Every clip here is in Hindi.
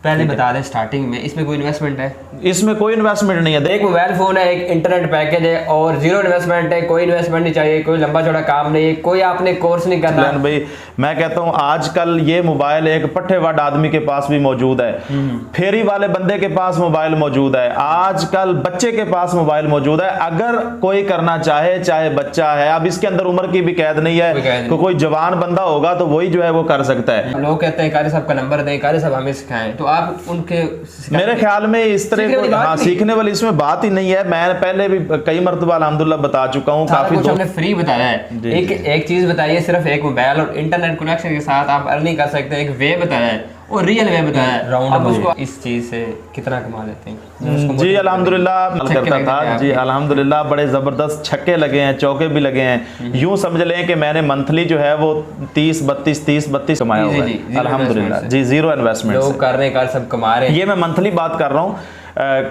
पहले बता दें स्टार्टिंग में, इसमें कोई इन्वेस्टमेंट है? इसमें कोई इन्वेस्टमेंट नहीं है। एक मोबाइल फोन है, एक इंटरनेट पैकेज है और जीरो इन्वेस्टमेंट है। कोई इन्वेस्टमेंट नहीं चाहिए, कोई लंबा चौड़ा काम नहीं है, कोई आपने कोर्स नहीं करना। भाई मैं कहता हूँ आजकल ये मोबाइल एक पट्टेवाड आदमी के पास भी मौजूद है, फेरी वाले बंदे के पास मोबाइल मौजूद है, आजकल बच्चे के पास मोबाइल मौजूद है। अगर कोई करना चाहे, चाहे बच्चा है, अब इसके अंदर उम्र की भी कैद नहीं है, तो कोई जवान बंदा होगा तो वही जो है वो कर सकता है। लोग कहते हैं कारी साहब का नंबर दें, कारी साहब हमें सिखाएं, तो आप उनके मेरे ख्याल में इस तरह को सीखने वाली इसमें बात ही नहीं है। मैं पहले भी कई मरतबा अल्हम्दुलिल्लाह बता चुका हूँ, काफी कुछ हमने फ्री बताया है। एक चीज बताइए, सिर्फ एक मोबाइल और इंटरनेट कनेक्शन के साथ आप अर्निंग कर सकते हैं। एक वे बताया है और रियल वे बताया है। अब उसको इस चीज से कितना कमा लेते हैं? जी अल्हम्दुलिल्लाह करता था जी, अल्हम्दुलिल्लाह बड़े जबरदस्त छक्के लगे हैं, चौके भी लगे हैं। यूं समझ लें कि मैंने मंथली जो है वो 30-32 कमाया हुआ है अल्हम्दुलिल्लाह जी, जीरो इन्वेस्टमेंट। लोग करने का सब कमा रहे हैं, ये मैं मंथली बात कर रहा हूँ।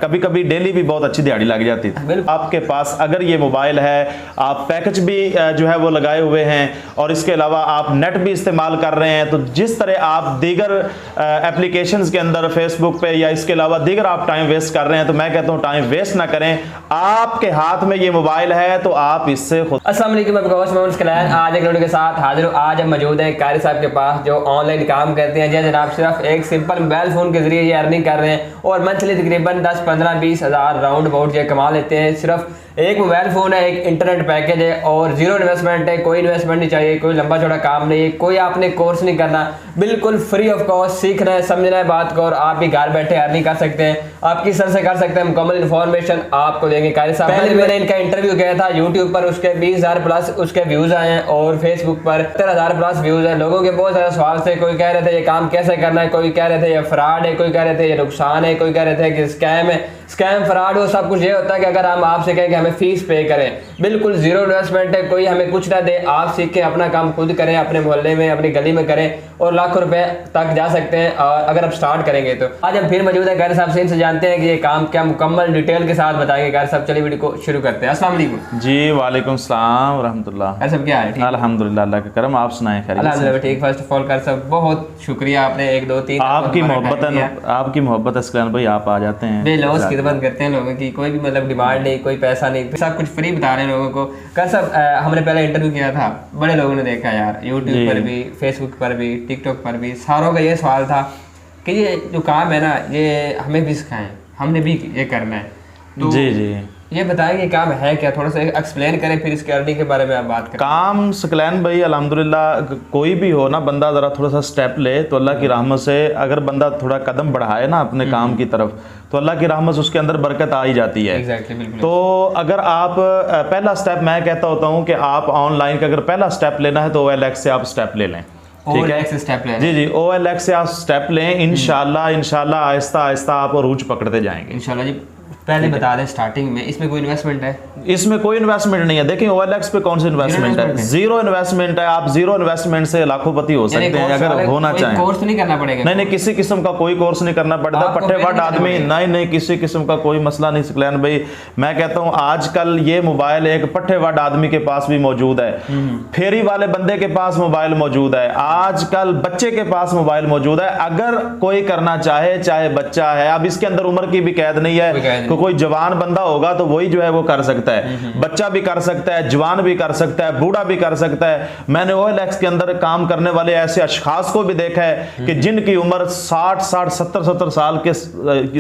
कभी कभी डेली भी बहुत अच्छी दिहाड़ी लग जाती थी। आपके पास अगर ये मोबाइल है, आप पैकेज भी जो है वो लगाए हुए हैं और इसके अलावा आप नेट भी इस्तेमाल कर रहे हैं, तो जिस तरह आप दीगर एप्लीकेशंस के अंदर फेसबुक पे या इसके अलावा दीगर आप टाइम वेस्ट कर रहे हैं, तो मैं कहता हूँ टाइम वेस्ट ना करें। आपके हाथ में ये मोबाइल है तो आप इससे खुद। अस्सलाम वालेकुम, आज एक वीडियो के साथ हाजिर हूं। आज हम मौजूद हैं कारी साहब के पास जो ऑनलाइन काम करते हैं। जनाब सिर्फ एक सिंपल मोबाइल फोन के जरिए ये अर्निंग कर रहे हैं और मंथली तकरीबन 10-15-20 हज़ार राउंड अबाउट ये कमा लेते हैं। सिर्फ एक मोबाइल फोन है, एक इंटरनेट पैकेज है और जीरो इन्वेस्टमेंट है। कोई इन्वेस्टमेंट नहीं चाहिए, कोई लंबा चौड़ा काम नहीं है, कोई आपने कोर्स नहीं करना, बिल्कुल फ्री ऑफ कॉस्ट सीखना है, समझना है बात को और आप भी घर बैठे अर्निंग कर सकते हैं। आपकी सर से कर सकते हैं, मुकम्मल इन्फॉर्मेशन आपको देंगे कारी साहब। पहले मैंने इनका इंटरव्यू किया था यूट्यूब पर, उसके 20,000 प्लस उसके व्यूज आए हैं और फेसबुक पर 70,000 प्लस व्यूज हैं। लोगों के बहुत सारे सवाल थे, कोई कह रहे थे ये काम कैसे करना है, कोई कह रहे थे ये फ्रॉड है, कोई कह रहे थे ये नुकसान है, कोई कह रहे थे कि स्कैम है। स्कैम फ्रॉड वो सब कुछ ये होता है कि अगर हम आपसे कहें कि हमें फीस पे करें, बिल्कुल जीरो इन्वेस्टमेंट है, कोई हमें कुछ ना दे, आप सीख के अपना काम खुद करें, अपने मोहल्ले में अपनी गली में करें और लाखों रुपए तक जा सकते हैं अगर आप स्टार्ट करेंगे तो। आज हम फिर मौजूद है कारी साहब से, इनसे जानते हैं कि ये काम क्या मुकम्मल डिटेल के साथ बताएंगे। कारी साहब चलिए वीडियो को शुरू करते हैं। अस्सलाम वालेकुम जी। वालेकुम सलाम व रहमतुल्लाह। कारी साहब क्या है? अल्हम्दुलिल्लाह, अल्लाह का करम। आप सुनाएं? अल्हम्दुलिल्लाह ठीक। फर्स्ट ऑफ ऑल कारी साहब बहुत शुक्रिया, आपने 1 2 3 आपकी मोहब्बत है स्कैन भाई, आप आ जाते हैं, बेलौस खिदमत करते हैं लोगों की, कोई भी मतलब डिमांड नहीं, कोई पैसा नहीं, सब कुछ फ्री बता रहे हैं लोगों को। कारी साहब हमने पहले इंटरव्यू किया था, बड़े लोगों ने देखा यार, यूट्यूब पर भी, फेसबुक पर भी, टिकटॉक पर भी, सारों का ये सवाल था कि ये जो काम है ना ये हमें भी सिखाएं, हमने भी ये करना है। तो जी जी, ये बताएं कि काम है क्या, थोड़ा सा एक्सप्लेन करें, फिर इसके अर्निंग के बारे में आप बात करें। काम सकलैन भाई अल्हम्दुलिल्लाह कोई भी हो ना, बंदा ज़रा थोड़ा सा स्टेप ले तो अल्लाह की रहमत से, अगर बंदा थोड़ा कदम बढ़ाए ना अपने काम की तरफ, तो अल्लाह की रहमत से उसके अंदर बरकत आ ही जाती है। बिल्कुल। तो अगर आप पहला स्टेप मैं कहता होता हूँ कि आप ऑनलाइन का अगर पहला स्टेप लेना है तो OLX से आप स्टेप ले लें। ठीक है, स्टेप लें। जी जी, OLX से आप स्टेप लें। इंशाल्लाह आहिस्ता आहिस्ता आप रूज पकड़ते जाएंगे इंशाल्लाह जी। पहले बता दें स्टार्टिंग में, इसमें कोई इन्वेस्टमेंट है? इसमें कोई इन्वेस्टमेंट नहीं है। देखिए OLX पे कौन सी इन्वेस्टमेंट है? जीरो इन्वेस्टमेंट है। आप जीरो इन्वेस्टमेंट से लाखोंपति हो सकते हैं अगर होना चाहें। कोर्स नहीं करना पड़ेगा? नहीं, किसी किस्म का कोई कोर्स नहीं करना पड़ता। पट्टेवाड आदमी नहीं, किसी किस्म का कोई मसला नहीं सकलैन भाई। मैं कहता हूँ आजकल ये मोबाइल एक पट्टेवाड आदमी के पास भी मौजूद है, फेरी वाले बंदे के पास मोबाइल मौजूद है, आजकल बच्चे के पास मोबाइल मौजूद है। अगर कोई करना चाहे, चाहे बच्चा है, अब इसके अंदर उम्र की भी कैद नहीं है, कोई जवान बंदा होगा तो वही जो है वो कर सकता है, बच्चा भी कर सकता है, जवान भी कर सकता है, बूढ़ा भी कर सकता है। मैंने OLX के अंदर काम करने वाले ऐसे अशखास को भी देखा है कि जिनकी उम्र 60 70 साल के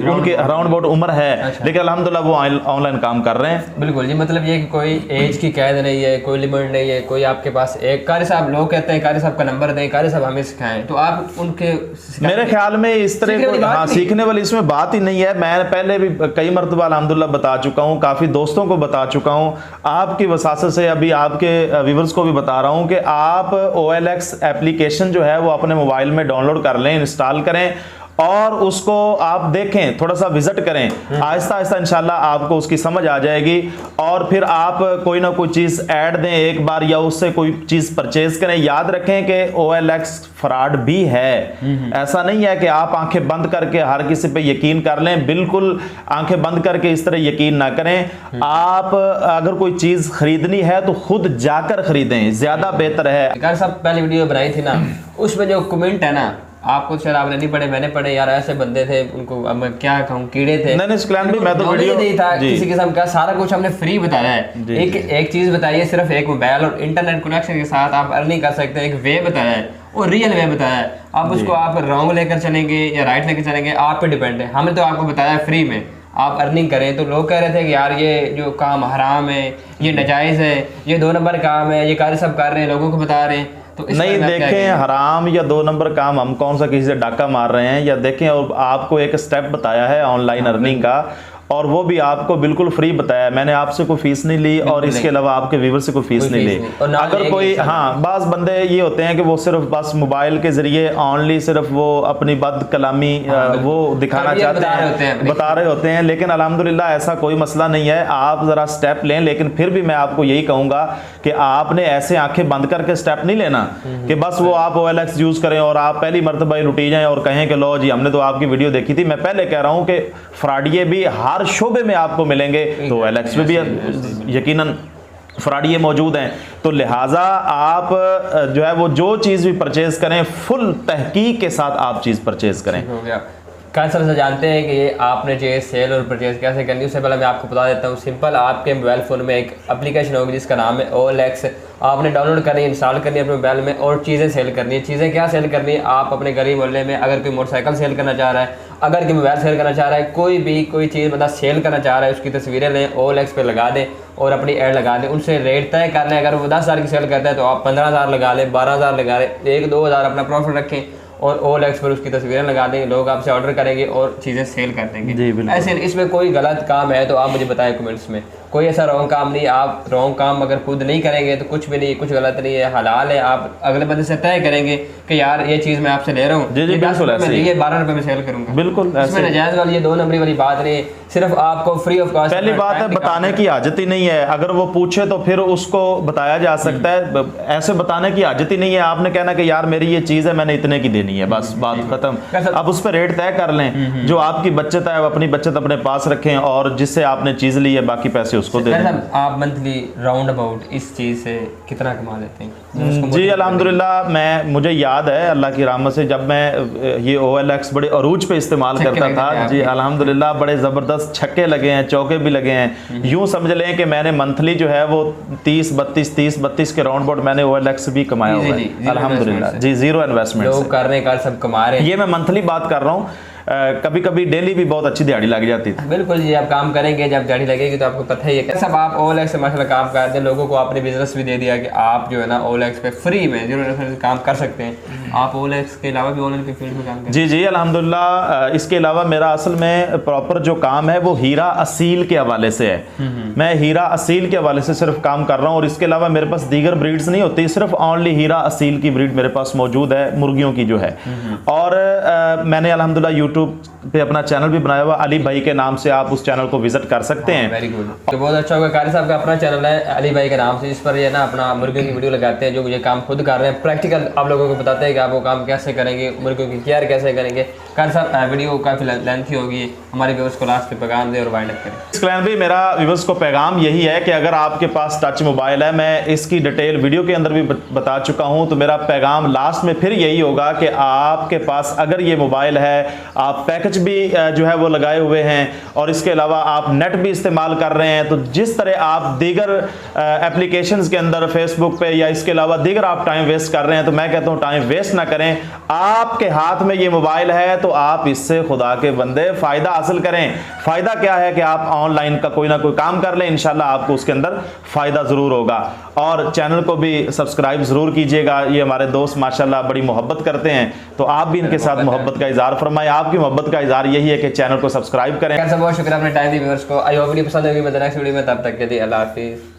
उनके अराउंड अबाउट उम्र है, लेकिन अल्हम्दुलिल्लाह वो ऑनलाइन काम कर रहे हैं। बिल्कुल जी, मतलब ये कि कोई एज की कैद नहीं है, कोई लिमिट नहीं है, कोई आपके पास एक कारी साहब, लोग कहते हैं कारी साहब का नंबर दें, कारी साहब हमें सिखाएं, तो आप उनके मेरे ख्याल में इस तरह को सीखने वाली इसमें बात ही नहीं है। मैं पहले भी कई मरतबा अल्हम्दुलिल्लाह बता चुका हूँ, काफ़ी दोस्तों को बता चुका हूँ, आपकी वसासत से अभी आपके व्यूअर्स को भी बता रहा हूँ कि आप OLX एप्लीकेशन जो है वो अपने मोबाइल में डाउनलोड कर लें, इंस्टॉल करें और उसको आप देखें, थोड़ा सा विजिट करें। आहिस्ता आहिस्ता इंशाल्लाह आपको उसकी समझ आ जाएगी और फिर आप कोई ना कोई चीज़ ऐड दें एक बार या उससे कोई चीज़ परचेज करें। याद रखें कि OLX फ्रॉड भी है, ऐसा नहीं है कि आप आंखें बंद करके हर किसी पे यकीन कर लें। बिल्कुल आंखें बंद करके इस तरह यकीन ना करें। आप अगर कोई चीज़ खरीदनी है तो खुद जाकर खरीदें, ज़्यादा बेहतर है। कारी साहब पहली वीडियो बनाई थी ना, उसमें जो कमेंट है ना, आपको शायद आपने नहीं पढ़े, मैंने पढ़े यार, ऐसे बंदे थे उनको अब मैं क्या कहूँ, कीड़े थे। नहीं इस्क्लैन भी मैं तो वीडियो वीडियो नहीं था किसी किस्म का, सारा कुछ हमने फ्री बताया है। एक चीज बताइए, सिर्फ एक मोबाइल और इंटरनेट कनेक्शन के साथ आप अर्निंग कर सकते हैं, एक वे बताया है और रियल वे बताया है। अब उसको आप रॉन्ग लेकर चलेंगे या राइट लेकर चलेंगे, आप पे डिपेंड है। हमने तो आपको बताया फ्री में आप अर्निंग करें। तो लोग कह रहे थे कि यार ये जो काम हराम है, ये नाजायज़ है, ये 2 नंबर काम है, ये कारी सब कर रहे हैं, लोगों को बता रहे हैं। तो नहीं देखें, हराम या 2 नंबर काम हम कौन सा किसी से डाका मार रहे हैं, या देखें और आपको एक स्टेप बताया है ऑनलाइन अर्निंग का, और वो भी आपको बिल्कुल फ्री बताया। मैंने आपसे कोई फीस नहीं ली और इसके अलावा आपके व्यूवर से कोई फीस नहीं ली। अगर कोई बाज़ बंदे ये होते हैं कि वो सिर्फ बस मोबाइल के जरिए ऑनली सिर्फ वो अपनी बद कलामी वो दिखाना चाहते हैं, बता रहे होते हैं, लेकिन अल्हम्दुलिल्लाह ऐसा कोई मसला नहीं है। आप ज़रा स्टेप लें, लेकिन फिर भी मैं आपको यही कहूँगा कि आपने ऐसे आंखें बंद करके स्टेप नहीं लेना कि बस वो आप OLX यूज़ करें और आप पहली मरतबा ही लुटी जाएं और कहें कि लो जी हमने तो आपकी वीडियो देखी थी। मैं पहले कह रहा हूँ कि फ्रॉडिये भी हर शोबे में आपको मिलेंगे, तो OLX में भी यकीनन फ्रॉडिये मौजूद हैं। तो लिहाजा आप जो है वो जो चीज़ भी परचेज करें, फुल तहकीक के साथ आप चीज़ परचेज करें। हो गया। कल सब से जानते हैं कि ये आपने जो सेल और परचेज कैसे करनी है, उससे पहले मैं आपको बता देता हूँ। सिंपल, आपके मोबाइल फ़ोन में एक एप्लीकेशन होगी जिसका नाम है OLX। आपने डाउनलोड करनी है, इंस्टॉल करनी है अपने मोबाइल में और चीज़ें सेल करनी है। चीज़ें क्या सेल करनी है? आप अपने गली मोहल्ले में अगर कोई मोटरसाइकिल सेल करना चाह रहा है, अगर कोई मोबाइल सेल करना चाह रहा है, कोई चीज़ मतलब सेल करना चाह रहा है, उसकी तस्वीरें लें, OLX पे लगा दें और अपनी ऐड लगा दें। उनसे रेट तय कर लें। अगर वो 10,000 की सेल करता है तो आप 15,000 लगा लें, 12,000 लगा लें, 1-2 हज़ार अपना प्रॉफिट रखें और OLX पर उसकी तस्वीरें लगा देंगे। लोग आपसे ऑर्डर करेंगे और चीज़ें सेल कर देंगे। ऐसे इसमें कोई गलत काम है तो आप मुझे बताएं कमेंट्स में। कोई ऐसा रॉन्ग काम नहीं। आप रॉन्ग काम अगर खुद नहीं करेंगे तो कुछ भी नहीं, कुछ गलत नहीं है, हलाल है। आप अगले बंदे से तय करेंगे कि यार ये चीज़ मैं आपसे ले रहा हूँ, 10 रुपये में लिए 12 रुपये में सेल करूँगा। बिल्कुल इसमें नाजायज़ वाली ये 2 नंबरी वाली बात नहीं है। सिर्फ आपको फ्री ऑफ कॉस्ट, पहली बात है बताने की हाजत ही नहीं है। अगर वो पूछे तो फिर उसको बताया जा सकता है, ऐसे बताने की हाजत ही नहीं है। आपने कहना कि यार मेरी ये चीज़ है, मैंने इतने की देनी है, बस बात खत्म। अब उस पर रेट तय कर लें, जो आपकी बचत है अपनी बचत अपने पास रखें और जिससे आपने चीज़ ली है बाकी पैसे उसको दे दें। आप मंथली राउंड अबाउट इस चीज़ से कितना कमा लेते हैं? जी अल्हम्दुलिल्लाह, मुझे याद है अल्लाह की रहमत से जब मैं ये OLX बड़े अरूज पे इस्तेमाल करता था, जी अल्हम्दुलिल्लाह बड़े ज़बरदस्त छक्के लगे हैं, चौके भी लगे हैं। यूँ समझ लें कि मैंने मंथली जो है वो 30-32 के राउंड अबाउट मैंने OLX भी कमाया हुआ है अल्हम्दुलिल्लाह। जी, ज़ीरो इन्वेस्टमेंट लोग करने का सब कमा रहे हैं। ये मैं मंथली बात कर रहा हूँ। कभी कभी डेली भी बहुत अच्छी दिहाड़ी लग जाती थी। बिल्कुल जी, आप काम करेंगे, जब दिहाड़ी लगेगी तो आपको पता ही है। सब आप OLX से माशाल्लाह काम करते हैं, लोगों को आपने बिजनेस भी दे दिया कि आप जो है ना OLX पे फ्री में 0% काम कर सकते हैं। आप OLX के अलावा भी ऑनलाइन के फील्ड में काम करते हैं? जी जी अल्हम्दुलिल्लाह। इसके अलावा मेरा असल में प्रॉपर जो काम है वो हीरा असील के हवाले से है। मैं हीरा असील के हवाले से सिर्फ काम कर रहा हूँ और इसके अलावा मेरे पास दीगर ब्रीड्स नहीं होती, सिर्फ ओनली हीरा असील की ब्रीड मेरे पास मौजूद है, मुर्गियों की जो है। और मैंने अल्हम्दुलिल्लाह यूट्यूब पे अपना चैनल भी बनाया हुआ, अली भाई के नाम से। आप उस चैनल को विजिट कर सकते हैं। Very good. तो बहुत अच्छा होगा। कारी साहब का अपना चैनल है अली भाई के नाम से, इस पर ये ना अपना मुर्गियों की वीडियो लगाते हैं, जो ये काम खुद कर रहे हैं, प्रैक्टिकल आप लोगों को बताते हैं कि आप वो काम कैसे करेंगे, मुर्गियों की केयर कैसे करेंगे। कारी साहब वीडियो काफ़ी लेंथी होगी, हमारे व्यूअर्स को लास्ट पे पैगाम दे और वाइंड अप करें। इस्क्लैन भी मेरा व्यूअर्स को पैगाम यही है कि अगर आपके पास टच मोबाइल है, मैं इसकी डिटेल वीडियो के अंदर भी बता चुका हूं, तो मेरा पैगाम लास्ट में फिर यही होगा कि आपके पास अगर ये मोबाइल है, आप पैकेज भी जो है वो लगाए हुए हैं और इसके अलावा आप नेट भी इस्तेमाल कर रहे हैं, तो जिस तरह आप दीगर एप्लीकेशंस के अंदर फेसबुक पे या इसके अलावा दीगर आप टाइम वेस्ट कर रहे हैं, तो मैं कहता हूं टाइम वेस्ट ना करें। आपके हाथ में ये मोबाइल है तो आप इससे खुदा के बंदे फायदा हासिल करें। फायदा क्या है कि आप ऑनलाइन का कोई ना कोई काम कर लें, इंशाल्लाह आपको उसके अंदर फायदा जरूर होगा। और चैनल को भी सब्सक्राइब जरूर कीजिएगा। ये हमारे दोस्त माशाल्लाह बड़ी मोहब्बत करते हैं, तो आप भी इनके साथ मोहब्बत का इजहार फरमाएं। आपकी मोहब्बत का इजहार यही है कि चैनल को सब्सक्राइब करें। बहुत शुक्रिया अपने टाइम दी व्यूअर्स को। आई होप वीडियो पसंद होगी। मैं नेक्स्ट वीडियो में, तब तक के लिए अल्लाह हाफिज़।